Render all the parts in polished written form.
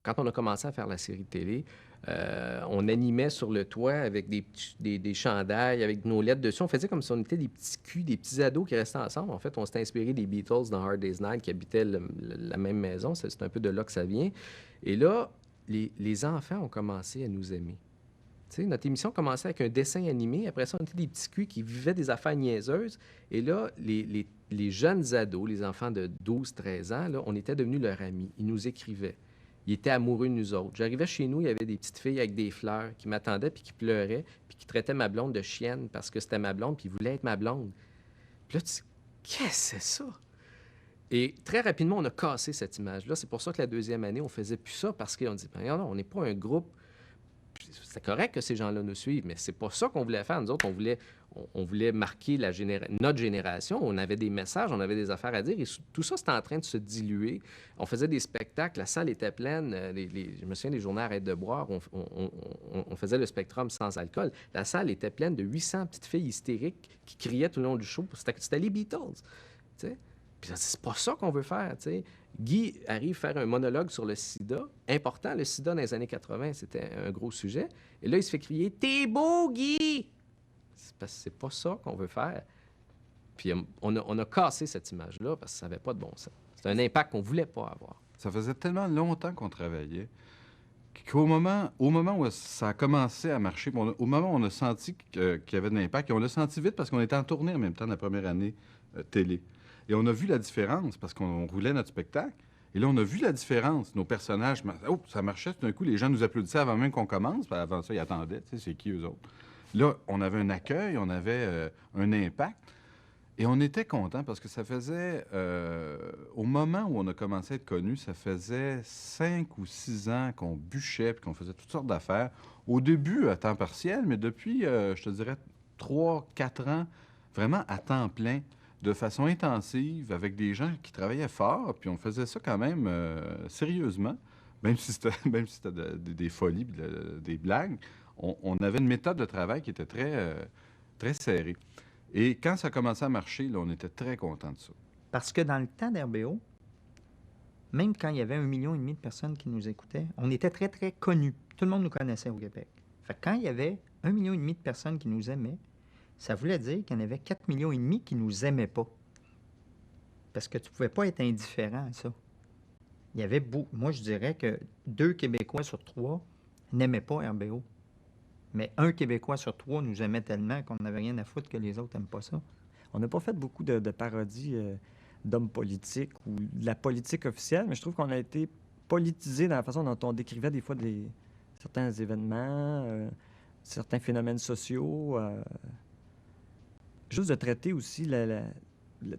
quand on a commencé à faire la série de télé, on animait sur le toit avec des chandails, avec nos lettres dessus. On faisait comme si on était des petits culs, des petits ados qui restaient ensemble. En fait, on s'était inspiré des Beatles dans Hard Day's Night qui habitaient la même maison. C'est un peu de là que ça vient. Et là, les enfants ont commencé à nous aimer. Tu sais, notre émission commençait avec un dessin animé. Après ça, on était des petits culs qui vivaient des affaires niaiseuses. Et là, les jeunes ados, les enfants de 12-13 ans, là, on était devenus leurs amis. Ils nous écrivaient. Ils étaient amoureux de nous autres. J'arrivais chez nous, il y avait des petites filles avec des fleurs qui m'attendaient puis qui pleuraient puis qui traitaient ma blonde de chienne parce que c'était ma blonde puis ils voulaient être ma blonde. Puis là, tu dis, qu'est-ce que c'est ça? Et très rapidement, on a cassé cette image-là. C'est pour ça que la deuxième année, on faisait plus ça parce qu'on dit, ben non, on n'est pas un groupe. C'est correct que ces gens-là nous suivent, mais c'est pas ça qu'on voulait faire. Nous autres, on voulait marquer notre génération. On avait des messages, on avait des affaires à dire. Et tout ça, c'était en train de se diluer. On faisait des spectacles, la salle était pleine. Je me souviens des journées Arrête de boire. On faisait le Spectrum sans alcool. La salle était pleine de 800 petites filles hystériques qui criaient tout le long du show. C'était les Beatles. Tu sais? Puis c'est pas ça qu'on veut faire, tu sais. Guy arrive à faire un monologue sur le sida. Important, le sida dans les années 80, c'était un gros sujet. Et là, il se fait crier « T'es beau, Guy! » C'est parce que c'est pas ça qu'on veut faire. Puis on a cassé cette image-là parce que ça n'avait pas de bon sens. C'est un impact qu'on voulait pas avoir. Ça faisait tellement longtemps qu'on travaillait qu'au moment où ça a commencé à marcher, au moment où on a senti qu'il y avait de l'impact, et on l'a senti vite parce qu'on était en tournée en même temps de la première année télé. Et on a vu la différence parce qu'on roulait notre spectacle. Et là, on a vu la différence. Nos personnages, oh, ça marchait tout d'un coup. Les gens nous applaudissaient avant même qu'on commence. Puis avant ça, ils attendaient. Tu sais, c'est qui eux autres? Là, on avait un accueil, on avait un impact. Et on était contents parce que ça faisait, au moment où on a commencé à être connus, ça faisait 5 ou 6 ans qu'on bûchait puis qu'on faisait toutes sortes d'affaires. Au début, à temps partiel, mais depuis, je te dirais, 3-4 ans, vraiment à temps plein, de façon intensive, avec des gens qui travaillaient fort, puis on faisait ça quand même sérieusement, même si c'était des folies, des blagues. On avait une méthode de travail qui était très serrée. Et quand ça commençait à marcher, là, on était très contents de ça. Parce que dans le temps d'RBO, même quand il y avait 1,5 million de personnes qui nous écoutaient, on était très, très connus. Tout le monde nous connaissait au Québec. Fait que quand il y avait 1,5 million de personnes qui nous aimaient, ça voulait dire qu'il y en avait 4,5 millions qui ne nous aimaient pas. Parce que tu ne pouvais pas être indifférent à ça. Il y avait moi, je dirais que 2 Québécois sur 3 n'aimaient pas RBO. Mais 1 Québécois sur 3 nous aimait tellement qu'on n'avait rien à foutre que les autres n'aiment pas ça. On n'a pas fait beaucoup de parodies d'hommes politiques ou de la politique officielle, mais je trouve qu'on a été politisé dans la façon dont on décrivait des fois certains événements, certains phénomènes sociaux. Juste de traiter aussi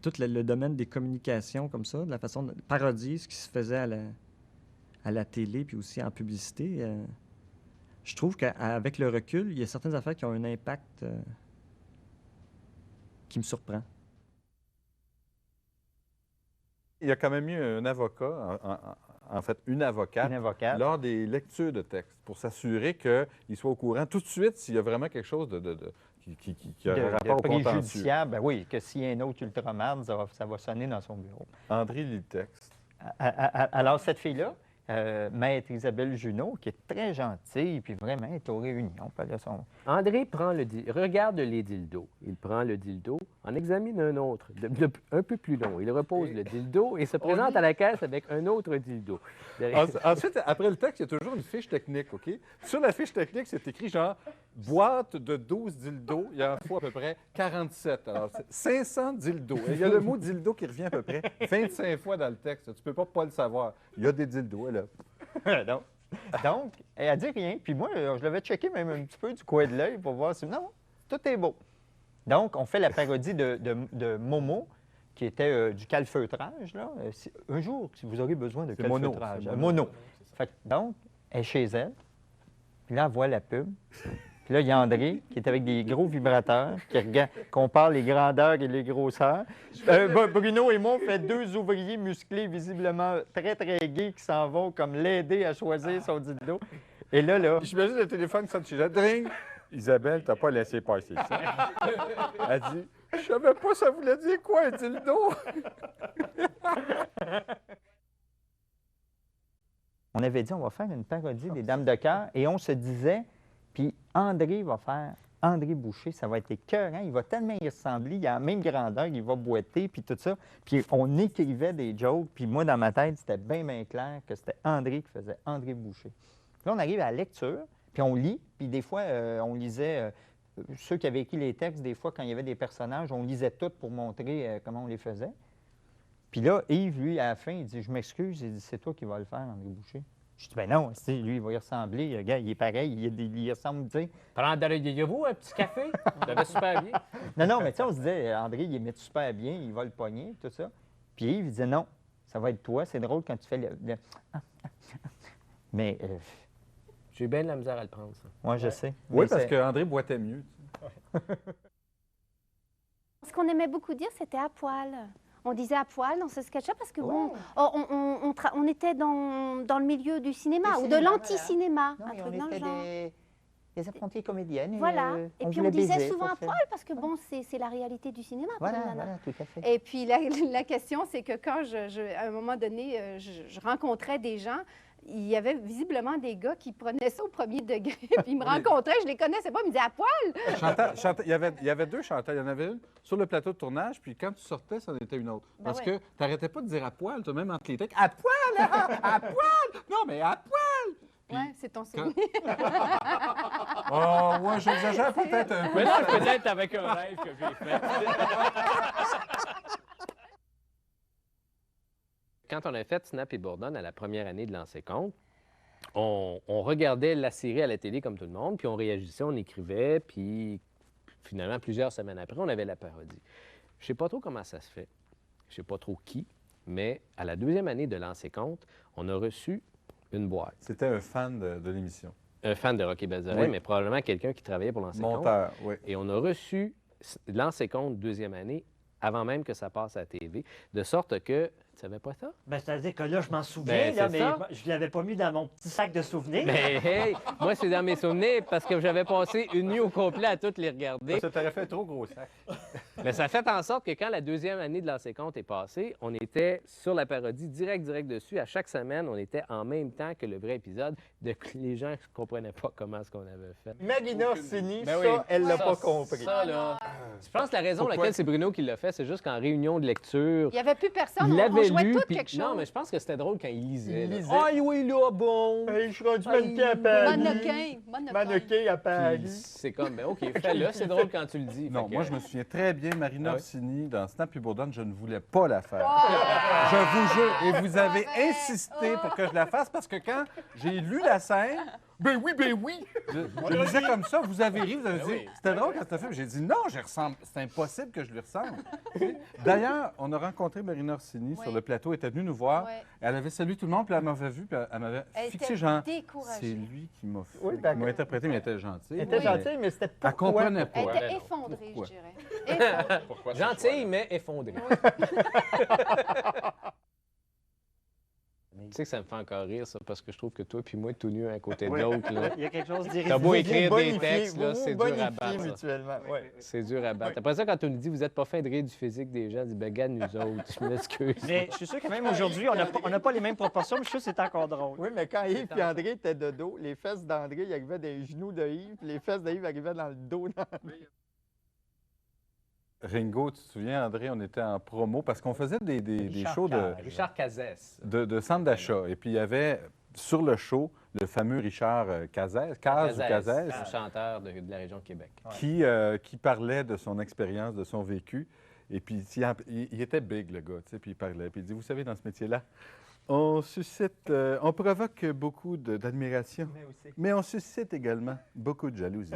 tout le domaine des communications comme ça, de la façon de parodier ce qui se faisait à la télé puis aussi en publicité. Je trouve qu'avec le recul, il y a certaines affaires qui ont un impact qui me surprend. Il y a quand même eu un avocat, en fait, une avocate, lors des lectures de textes pour s'assurer qu'il soit au courant tout de suite s'il y a vraiment quelque chose qui a rapport au contentieux. Préjudiciable, ben oui, que s'il y a un autre ultramarde, ça va sonner dans son bureau. André lit le texte. Alors, cette fille-là, Maître Isabelle Junot, qui est très gentille, puis vraiment est aux réunions. André regarde les dildos. Il prend le dildo, en examine un autre, un peu plus long. Il repose le dildo et se présente à la caisse avec un autre dildo. Ensuite, après le texte, il y a toujours une fiche technique, OK? Sur la fiche technique, c'est écrit genre « boîte de 12 dildos ». Il y en faut à peu près 47. Alors, c'est 500 dildos. Et il y a le mot « dildo » qui revient à peu près 25 fois dans le texte. Tu peux pas le savoir. Il y a des dildos, là. Donc, elle a dit rien. Puis moi, je l'avais checké même un petit peu du coin de l'œil pour voir si... Non, tout est beau. Donc, on fait la parodie de Momo, qui était du calfeutrage. Là. Un jour, si vous aurez besoin de calfeutrage. Mono. Donc, elle est chez elle. Puis là, elle voit la pub. Puis là, il y a André, qui est avec des gros vibrateurs, qui compare les grandeurs et les grosseurs. Bruno et moi, on fait 2 ouvriers musclés, visiblement très, très gays, qui s'en vont comme l'aider à choisir son dildo. Et là... J'imagine le téléphone sonne chez elle. Dring! Isabelle, t'as pas laissé passer ça. Elle dit, je savais pas ça voulait dire quoi, un dildo? on avait dit, on va faire une parodie des Dames de cœur, et on se disait, puis André va faire André Boucher, ça va être écœurant, il va tellement y ressembler, il a la même grandeur, il va boiter, puis tout ça. Puis on écrivait des jokes, puis moi, dans ma tête, c'était bien, bien clair que c'était André qui faisait André Boucher. Puis là, on arrive à la lecture, puis on lit, puis des fois, on lisait, ceux qui avaient écrit les textes, des fois, quand il y avait des personnages, on lisait tout pour montrer comment on les faisait. Puis là, Yves, lui, à la fin, il dit, je m'excuse, il dit, c'est toi qui vas le faire, André Boucher. Je dis, ben non, lui, il va y ressembler. Le gars, il est pareil, il ressemble, tu sais. Prendriez-vous un petit café? Ça va super bien. Non, mais tu sais, on se disait, André, il met super bien, il va le pogner, tout ça. Puis Yves, il disait, non, ça va être toi. C'est drôle quand tu fais Mais, J'ai eu bien de la misère à le prendre, ça. moi, je sais. Oui, Mais parce c'est- qu'André boitait mieux. Ce qu'on aimait beaucoup dire, c'était à poil. On disait à poil dans ce sketch-là parce que, bon, on était dans le milieu du cinéma Du ou de cinéma, l'anti-cinéma, Non, un mais truc on dans le était genre. des apprentis comédiennes. Et, Voilà. Et puis on voulait disait baiser souvent pour à faire- poil parce que, bon, c'est la réalité du cinéma pour Voilà, une nana. voilà, tout à fait. Et puis, la question, c'est que quand, à un moment donné, je rencontrais des gens, il y avait visiblement des gars qui prenaient ça au premier degré, puis ils me rencontraient, je les connaissais pas, ils me disaient à poil. Il y avait deux Chantal. Il y en avait une sur le plateau de tournage, puis quand tu sortais, ça en était une autre. Parce que tu n'arrêtais pas de dire à poil, toi, même entre les textes. À poil, là! À poil! Non, mais à poil! Puis Oui, c'est ton quand- souvenir. Oh, ouais, j'exagère peut-être un peu. Mais là, peut-être avec un rêve que j'ai fait. Quand on a fait Snap et Bourdon à la première année de Lancer Compte, on regardait la série à la télé comme tout le monde, puis on réagissait, on écrivait, puis finalement, plusieurs semaines après, on avait la parodie. Je ne sais pas trop comment ça se fait, je ne sais pas trop qui, mais à la deuxième année de Lancer Compte, on a reçu une boîte. C'était un fan de l'émission. Un fan de Rocky Balzarin, Oui. mais probablement quelqu'un qui travaillait pour Lancer Compte. Monteur, oui. Et on a reçu Lancer Compte deuxième année, avant même que ça passe à la TV, de sorte que... Tu savais pas ça? Ben, c'est-à-dire que là, je m'en souviens, Ben, là, c'est mais ça. je ne l'avais pas mis dans mon petit sac de souvenirs. Mais hey, moi, c'est dans mes souvenirs parce que j'avais passé une nuit au complet à toutes les regarder. Ça t'aurait fait trop gros sac. Mais ça a fait en sorte que quand la deuxième année de Lancer Compte est passée, on était sur la parodie direct dessus. À chaque semaine, on était en même temps que le vrai épisode. Les gens ne comprenaient pas comment ce qu'on avait fait. Marina Orsini, Ben ça, oui. elle l'a Ça, pas compris. Ça, là, je pense que la raison pour laquelle c'est Bruno qui l'a fait, c'est juste qu'en réunion de lecture, Il n'y avait plus personne, il on l'avait jouait lu. tout puis- quelque chose. Non, mais je pense que c'était drôle quand il lisait. Il là. lisait. Ah oui, là, bon. Hey, je suis rendu mannequin à Paris. Mannequin à Puis Paris. c'est comme, ben OK, fais-le, c'est drôle quand tu le dis. Non, Fait que- moi, je me souviens très bien, Marina Ah oui? Orsini, dans Snap et Bourdon, je ne voulais pas la faire. Je vous jure. Et vous avez insisté pour que je la fasse parce que quand j'ai lu la scène, ben oui, ben oui. Je disais comme ça, vous avez ri, vous avez dit, oui. c'était drôle quand c'était fait. J'ai dit, non, je ressemble. C'est impossible que je lui ressemble. D'ailleurs, on a rencontré Marina Orsini sur Oui. le plateau, elle était venue nous voir. Ouais. Elle avait salué tout le monde, puis elle m'avait vu, puis elle m'avait Elle fixé, était genre, découragée. c'est lui qui m'a Oui, qui d'accord. m'a interprété, mais elle était gentille. Elle était Mais gentille, mais c'était Elle pourquoi? comprenait Elle pas. était non. effondrée, Pourquoi? je dirais. Effondrée. Gentille, mais effondrée. Tu sais que ça me fait encore rire, ça, parce que je trouve que toi puis moi, tout nu un côté de l'autre, là, Il y a quelque chose t'as d'irrésistible. beau écrire des bonifiez, textes, là, vous c'est vous dur à bonifiez battre. ça. mutuellement. Ouais. C'est dur à battre. Après ça, quand on nous dit, vous êtes pas fin de rire du physique des gens, on dit, ben, regarde nous autres, je m'excuse. Mais je suis sûr que même aujourd'hui, on n'a pas les mêmes proportions, mais je suis sûr que c'est encore drôle. Oui, mais quand Yves et André étaient de dos, les fesses d'André, ils arrivaient des genoux de Yves, puis les fesses de Yves arrivaient dans le dos d'André. Ringo, tu te souviens, André, on était en promo parce qu'on faisait des Richard shows Cage. Richard Cazès. de centre d'achat. Et puis, il y avait sur le show le fameux Richard Cazès, Caz ou Cazès, un chanteur de la région de Québec. qui parlait de son expérience, de son vécu. Et puis, il était big, le gars, tu sais, puis il parlait. Puis il dit, vous savez, dans ce métier-là, on suscite, on provoque beaucoup d'admiration, mais on suscite également beaucoup de jalousie.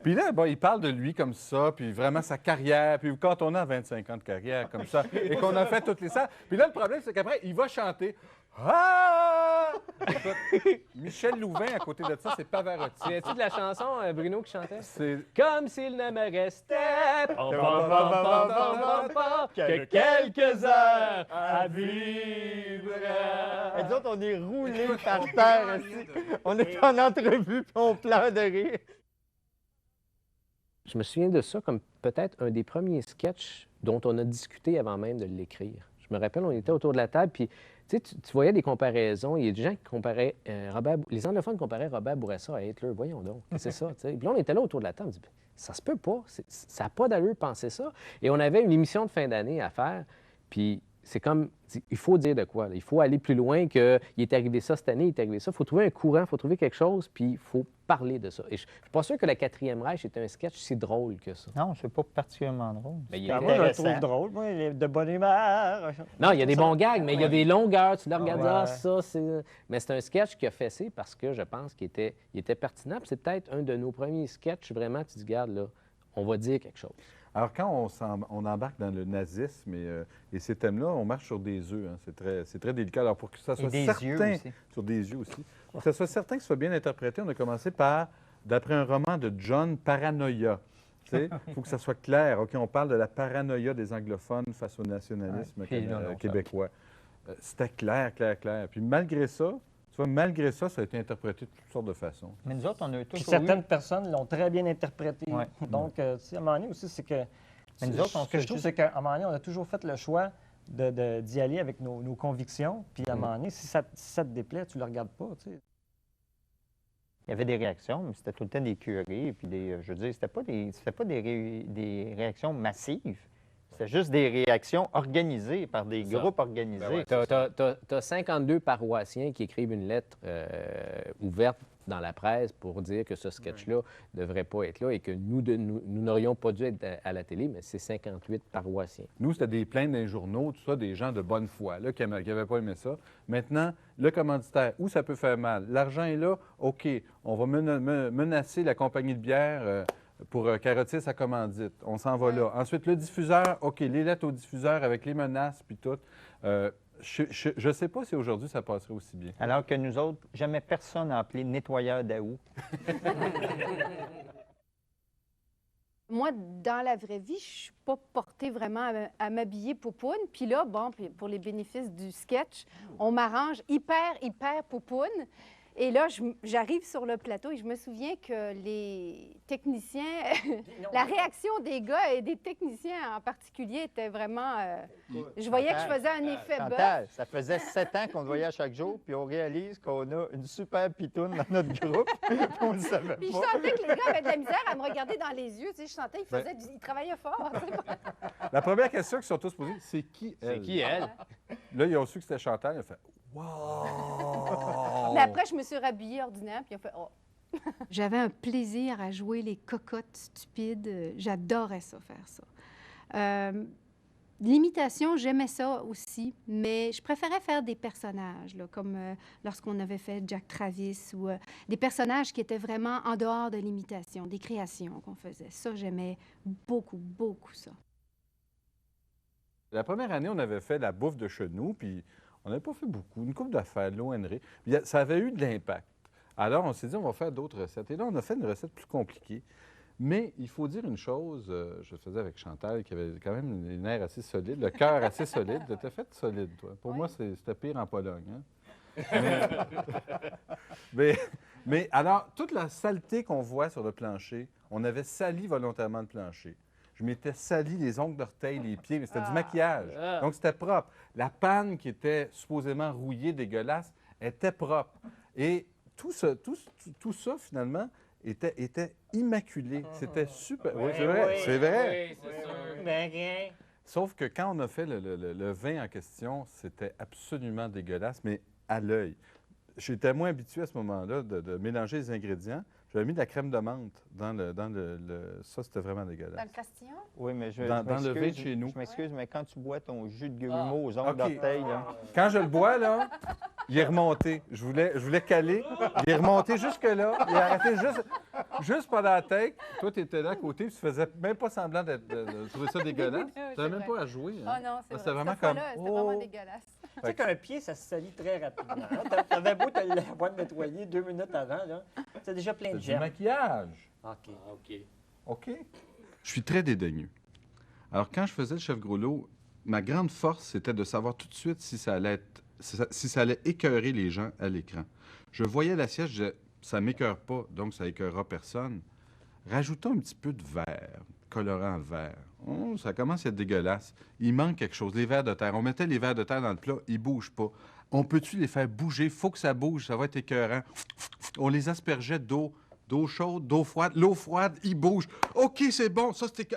Puis là, bon, il parle de lui comme ça, puis vraiment sa carrière. Puis quand on a 25 ans de carrière comme ça, et qu'on a fait toutes les salles, puis là, le problème, c'est qu'après, il va chanter. Ah! Écoute, Michel Louvain, à côté de ça, c'est Pavarotti. Souviens-tu de la chanson, Bruno, qui chantait? C'est Comme s'il ne me restait que quelques heures à vivre. Et nous autres, on est roulés par terre. Ici. On est en entrevue, puis on pleure de rire. Je me souviens de ça comme peut-être un des premiers sketchs dont on a discuté avant même de l'écrire. Je me rappelle, on était autour de la table, puis tu Tu sais, tu voyais des comparaisons. Il y a des gens qui comparaient les anglophones comparaient Robert Bourassa à Hitler. Voyons donc, c'est ça. Tu sais. Puis là, on était là autour de la table. On dit, ça se peut pas. Ça n'a pas d'allure de penser ça. Et on avait une émission de fin d'année à faire. Puis c'est comme, il faut dire de quoi. Là. Il faut aller plus loin que il est arrivé ça cette année, il est arrivé ça. Il faut trouver un courant, il faut trouver quelque chose, puis il faut parler de ça. Et je ne suis pas sûr que la 4e Reich était un sketch si drôle que ça. Non, c'est pas particulièrement drôle. Mais il C'est est Moi, je le intéressant. trouve drôle. Moi, il est de bonne humeur. Non, il y a des bons gags, mais il y a des longueurs. Tu le regardes, Ouais. ah, ça, c'est... Mais c'est un sketch qui a fessé parce que je pense qu'il était pertinent. Puis c'est peut-être un de nos premiers sketchs, vraiment, tu te dis, regarde, là, on va dire quelque chose. Alors, quand on embarque dans le nazisme et ces thèmes-là, on marche sur des œufs. Hein. C'est très délicat. Alors, pour que ça soit des certain... yeux aussi. Sur des yeux aussi. Pour que ça soit certain que ce soit bien interprété, on a commencé par, d'après un roman de John Paranoia. Il faut que ça soit clair. OK, on parle de la paranoïa des anglophones face au nationalisme québécois. C'était clair. Puis malgré ça, ça a été interprété de toutes sortes de façons. Mais nous autres, on a Puis toujours certaines personnes l'ont très bien interprété. Ouais. Donc, tu sais, à un moment donné aussi, c'est que... Mais nous autres, on ce que fait je trouve, juste- c'est qu'à un moment donné, on a toujours fait le choix d'y aller avec nos convictions. Puis à un moment donné, si ça te déplaît, tu le regardes pas, tu sais. Il y avait des réactions, mais c'était tout le temps des curés. Puis je veux dire, c'était pas des réactions massives. C'était juste des réactions organisées par des groupes organisés. Tu as 52 paroissiens qui écrivent une lettre ouverte dans la presse pour dire que ce sketch-là ne devrait pas être là et que nous n'aurions pas dû être à la télé, mais c'est 58 paroissiens. Nous, c'était des plaintes dans les journaux, tout ça, des gens de bonne foi là, qui n'avaient pas aimé ça. Maintenant, le commanditaire, où ça peut faire mal? L'argent est là, OK, on va menacer la compagnie de bière pour carotter sa commandite. On s'en va là. Ensuite, le diffuseur, OK, les lettres au diffuseur avec les menaces puis tout. Je ne sais pas si aujourd'hui ça passerait aussi bien. Alors que nous autres, jamais personne n'a appelé nettoyeur d'août. Moi, dans la vraie vie, je ne suis pas portée vraiment à m'habiller poupoune. Puis là, bon, pour les bénéfices du sketch, on m'arrange hyper poupoune. Et là, j'arrive sur le plateau et je me souviens que les techniciens, la réaction des gars et des techniciens en particulier était vraiment... je voyais que je faisais un effet bœuf. Chantal, ça faisait 7 ans qu'on te voyait à chaque jour, puis on réalise qu'on a une super pitoune dans notre groupe, puis on ne le savait Puis je pas. sentais que les gars avaient de la misère à me regarder dans les yeux. Tu sais, je sentais qu'ils travaillaient fort. tu sais. La première question qu'ils sont tous posés, c'est qui elle? C'est qui, elle? Là, ils ont su que c'était Chantal, ils ont fait « Wow! » Mais après, je me suis rhabillée ordinaire, puis ils ont fait « Oh! » J'avais un plaisir à jouer les cocottes stupides. J'adorais ça, faire ça. L'imitation, j'aimais ça aussi, mais je préférais faire des personnages, là, comme lorsqu'on avait fait Jack Travis, ou des personnages qui étaient vraiment en dehors de l'imitation, des créations qu'on faisait. Ça, j'aimais beaucoup ça. La première année, on avait fait la bouffe de chenou, puis on n'avait pas fait beaucoup, une coupe d'affaires, de l'ONR. Ça avait eu de l'impact. Alors, on s'est dit, on va faire d'autres recettes. Et là, on a fait une recette plus compliquée. Mais il faut dire une chose, je le faisais avec Chantal, qui avait quand même les nerfs assez solides, le cœur assez solide. Tu étais fait solide, toi. Pour moi, c'était pire en Pologne. Hein? mais alors, toute la saleté qu'on voit sur le plancher, on avait sali volontairement le plancher. Je m'étais sali les ongles d'orteil, les pieds, mais c'était du maquillage. Donc, c'était propre. La panne qui était supposément rouillée, dégueulasse, était propre. Et tout ça finalement, était immaculé. C'était super. Oui, c'est vrai. C'est vrai. Sauf que quand on a fait le vin en question, c'était absolument dégueulasse, mais à l'œil. J'étais moins habitué à ce moment-là de mélanger les ingrédients. J'avais mis de la crème de menthe dans le... Ça, c'était vraiment dégueulasse. Dans le Castillon? Oui, mais Dans le vin de chez nous. Je m'excuse, mais quand tu bois ton jus de grumeaux aux ongles d'orteil, là... Quand je le bois, là, il est remonté. Je voulais caler. Il est remonté jusque-là. Il a arrêté juste pendant la tête. Toi, tu étais là à côté, puis tu faisais même pas semblant de trouver ça dégueulasse. Oui, Tu n'avais même vrai. pas à jouer. Ah non, c'est C'était vrai. vraiment Cette comme... fois-là, c'était vraiment dégueulasse. Tu sais qu'un pied, ça se salit très rapidement. Hein? T'avais beau l'avoir nettoyé 2 minutes avant, là. C'est déjà plein de C'est du germes. maquillage. OK. OK. Je suis très dédaigneux. Alors, quand je faisais le chef Groslo, ma grande force, c'était de savoir tout de suite si ça allait écœurer les gens à l'écran. Je voyais l'assiette, je disais, ça ne m'écœure pas, donc ça écœurera personne. Rajoutons un petit peu de vert, colorant vert. Oh, ça commence à être dégueulasse. Il manque quelque chose, les vers de terre. On mettait les vers de terre dans le plat, ils ne bougent pas. On peut-tu les faire bouger? Faut que ça bouge, ça va être écœurant. On les aspergeait d'eau chaude, d'eau froide. L'eau froide, ils bougent. OK, c'est bon. Ça, c'était...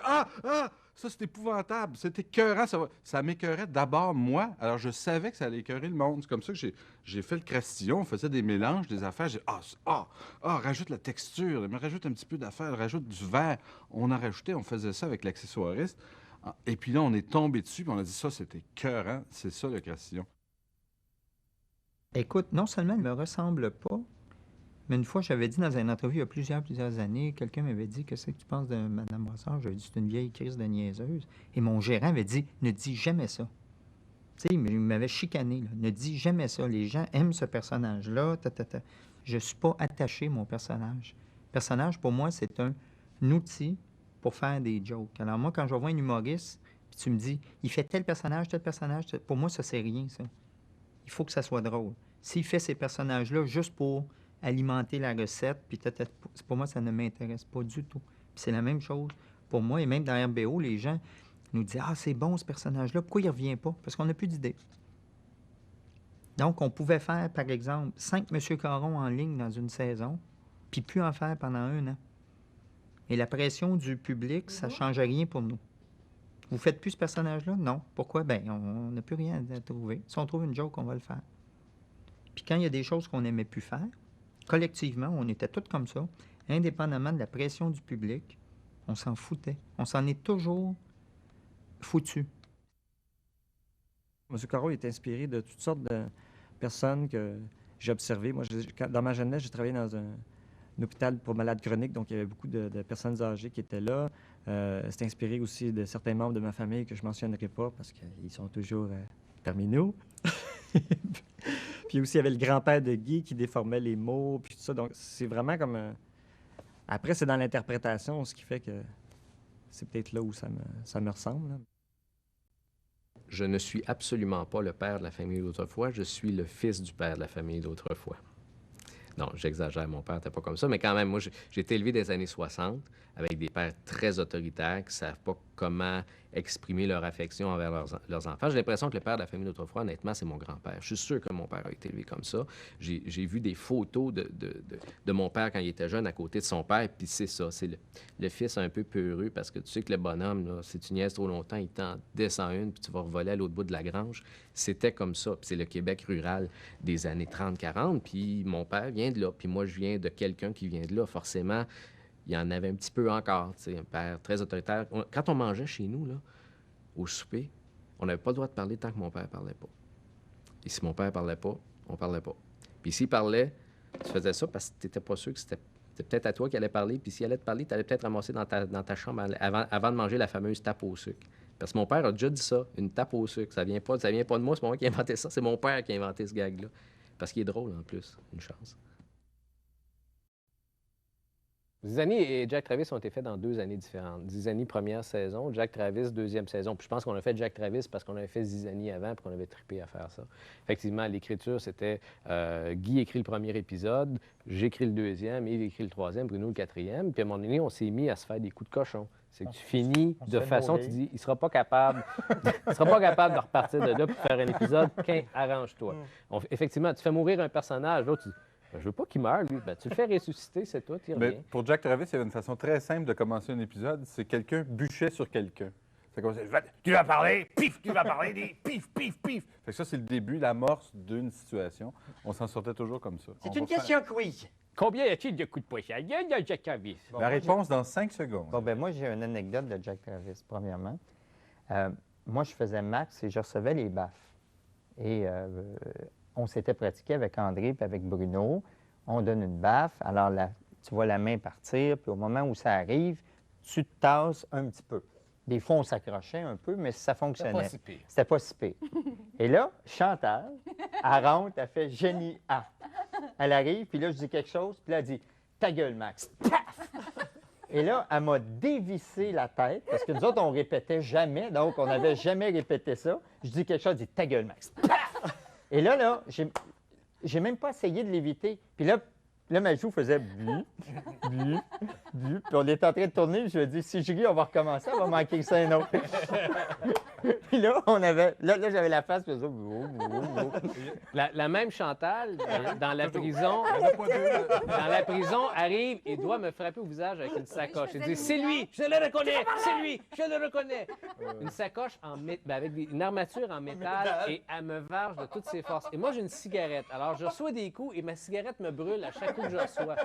Ça, c'est épouvantable. C'était écœurant. Ça m'écœurait d'abord, moi. Alors, je savais que ça allait écœurer le monde. C'est comme ça que j'ai fait le crastillon. On faisait des mélanges, des affaires. Rajoute la texture. Rajoute un petit peu d'affaires. Rajoute du verre. On en rajoutait. On faisait ça avec l'accessoiriste. Et puis là, on est tombé dessus. Puis on a dit, ça, c'était écœurant. C'est ça, le crastillon. Écoute, non seulement elle ne me ressemble pas, mais une fois, j'avais dit dans une entrevue il y a plusieurs années, quelqu'un m'avait dit, qu'est-ce que tu penses de Mme Brassard? J'avais dit, c'est une vieille crise de niaiseuse. Et mon gérant avait dit, ne dis jamais ça. Tu sais, il m'avait chicané, là. Ne dis jamais ça. Les gens aiment ce personnage-là. Je ne suis pas attaché, mon personnage. Le personnage, pour moi, c'est un outil pour faire des jokes. Alors moi, quand je vois un humoriste, puis tu me dis, il fait tel personnage, pour moi, ça, c'est rien, ça. Il faut que ça soit drôle. S'il fait ces personnages-là juste pour alimenter la recette, puis pour moi, ça ne m'intéresse pas du tout. Puis c'est la même chose pour moi, et même dans RBO, les gens nous disent « Ah, c'est bon, ce personnage-là, pourquoi il ne revient pas? » Parce qu'on n'a plus d'idée. Donc, on pouvait faire, par exemple, 5 M. Caron en ligne dans une saison, puis plus en faire pendant 1 an. Et la pression du public, ça ne change rien pour nous. Vous ne faites plus ce personnage-là? Non. Pourquoi? Bien, on n'a plus rien à trouver. Si on trouve une joke, on va le faire. Puis quand il y a des choses qu'on n'aimait plus faire, collectivement, on était tous comme ça, indépendamment de la pression du public, on s'en foutait. On s'en est toujours foutu. M. Caron est inspiré de toutes sortes de personnes que j'ai observées. Moi, dans ma jeunesse, j'ai travaillé dans un hôpital pour malades chroniques, donc il y avait beaucoup de personnes âgées qui étaient là. C'est inspiré aussi de certains membres de ma famille que je ne mentionnerai pas parce qu'ils sont toujours parmi nous. Puis aussi, il y avait le grand-père de Guy qui déformait les mots, puis tout ça. Donc, c'est vraiment comme... Après, c'est dans l'interprétation, ce qui fait que c'est peut-être là où ça me ressemble, là. Je ne suis absolument pas le père de la famille d'autrefois, je suis le fils du père de la famille d'autrefois. Non, j'exagère, mon père n'était pas comme ça, mais quand même, moi, j'ai été élevé des années 60 avec des pères très autoritaires qui ne savent pas comment exprimer leur affection envers leurs enfants. J'ai l'impression que le père de la famille d'autrefois, honnêtement, c'est mon grand-père. Je suis sûr que mon père a été élevé comme ça. J'ai vu des photos de mon père quand il était jeune à côté de son père, puis c'est ça, c'est le fils un peu peureux, parce que tu sais que le bonhomme, là, si tu niaises trop longtemps, il t'en descend une, puis tu vas revoler à l'autre bout de la grange. C'était comme ça, puis c'est le Québec rural des années 30-40, puis mon père vient de là, puis moi, je viens de quelqu'un qui vient de là, forcément. Il y en avait un petit peu encore, tu sais, un père très autoritaire. Quand on mangeait chez nous, là, au souper, on n'avait pas le droit de parler tant que mon père parlait pas. Et si mon père parlait pas, on parlait pas. Puis s'il parlait, tu faisais ça parce que tu n'étais pas sûr que c'était peut-être à toi qu'il allait parler. Puis s'il allait te parler, tu allais peut-être ramasser dans ta chambre avant de manger la fameuse tape au sucre. Parce que mon père a déjà dit ça, une tape au sucre. Ça vient pas de moi, c'est pas moi qui ai inventé ça. C'est mon père qui a inventé ce gag-là. Parce qu'il est drôle, en plus. Une chance. Zizanie et Jack Travis ont été faits dans 2 années différentes. Zizanie, première saison, Jack Travis, 2e saison. Puis je pense qu'on a fait Jack Travis parce qu'on avait fait Zizanie avant puis qu'on avait trippé à faire ça. Effectivement, l'écriture, c'était Guy écrit le premier épisode, j'écris le 2e, Yves écrit le 3e, Bruno le 4e. Puis à un moment donné, on s'est mis à se faire des coups de cochon. C'est que tu finis de façon, tu dis, il sera pas capable de repartir de là pour faire un épisode. Arrange-toi. Effectivement, tu fais mourir un personnage, l'autre, tu dis, je veux pas qu'il meure, lui. Ben, tu le fais ressusciter, c'est tout, il revient. Mais pour Jack Travis, il y avait une façon très simple de commencer un épisode. C'est quelqu'un bûchait sur quelqu'un. Ça commençait, tu vas parler, pif, tu vas parler, pif, pif, pif. Fait que ça, c'est le début, l'amorce d'une situation. On s'en sortait toujours comme ça. C'est une question quiz. Combien y a-t-il de coups de poing à la gueule de Jack Travis? La réponse dans 5 secondes. Bon, ben moi, j'ai une anecdote de Jack Travis, premièrement. Moi, je faisais Max et je recevais les baffes. Et on s'était pratiqué avec André et avec Bruno. On donne une baffe. Alors, tu vois la main partir, puis au moment où ça arrive, tu te tasses un petit peu. Des fois, on s'accrochait un peu, mais ça fonctionnait. C'était pas si pire. Et là, Chantal, elle rentre, elle fait « Génie A ». Elle arrive, puis là, je dis quelque chose, puis là, elle dit « Ta gueule, Max ». Paf! Et là, elle m'a dévissé la tête, parce que nous autres, on répétait jamais, donc on n'avait jamais répété ça. Je dis quelque chose, je dis « Ta gueule, Max ». Paf! Et là, j'ai même pas essayé de l'éviter. Puis là, ma joue faisait bu, bu, bu. Puis on était en train de tourner. Je lui ai dit, si je ris, on va recommencer, on va manquer le sein autre. Puis là, là, j'avais la face, puis ça, La même Chantal, dans la prison, Il y en a pas deux. dans la prison, arrive et doit me frapper au visage avec une sacoche. Il dit, c'est lui, je le reconnais, c'est lui, je le reconnais. Une sacoche avec une armature en métal et elle me verge de toutes ses forces. Et moi, j'ai une cigarette. Alors, je reçois des coups et ma cigarette me brûle à chaque coup que je reçois.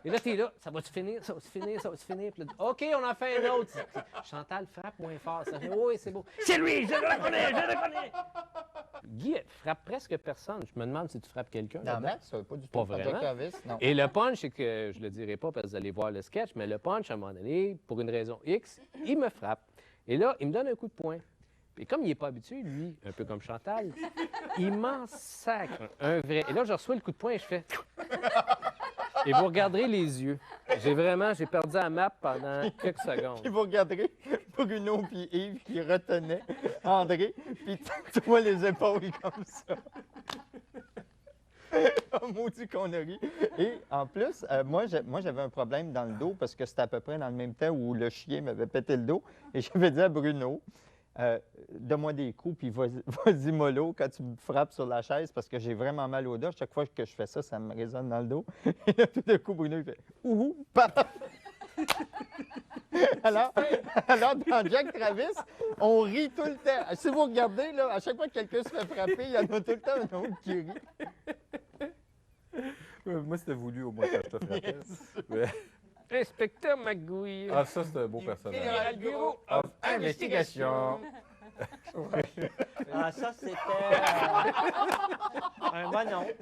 Et là, t'es là, ça va-tu finir, ça va-tu finir, ça va-tu finir? Puis là, OK, on en fait un autre. Chantal frappe moins fort. Ça fait, oui, c'est beau. C'est lui, je le reconnais, je le reconnais. Guy frappe presque personne. Je me demande si tu frappes quelqu'un. Non, là-dedans. Max, ça va pas du tout. Pas vraiment. Non. Et le punch, c'est que je le dirai pas parce que vous allez voir le sketch, mais le punch, à un moment donné, pour une raison X, il me frappe. Et là, il me donne un coup de poing. Et comme il n'est pas habitué, lui, un peu comme Chantal, il m'en sacre un vrai. Et là, je reçois le coup de poing et je fais... Et vous regarderez les yeux. J'ai perdu la map pendant quelques secondes. Puis vous regarderez Bruno puis Yves qui retenaient André, puis tu vois les épaules comme ça. Oh, maudit qu'on a ri. Et en plus, moi, j'avais un problème dans le dos parce que c'était à peu près dans le même temps où le chien m'avait pété le dos. Et j'avais dit à Bruno, donne-moi des coups, puis vas-y mollo quand tu me frappes sur la chaise parce que j'ai vraiment mal au dos. Chaque fois que je fais ça, ça me résonne dans le dos. Et là, tout d'un coup, Bruno, il fait ouhou, paf! Alors, dans Jack Travis, on rit tout le temps. Si vous regardez, là, à chaque fois que quelqu'un se fait frapper, il y en a tout le temps un autre qui rit. Moi, c'était voulu au moins quand je te frappais. Mais- Inspecteur Magouille. Ah, ça, c'est un beau personnage. Général Bureau of Investigation. Ah, ça, c'était un mononcle.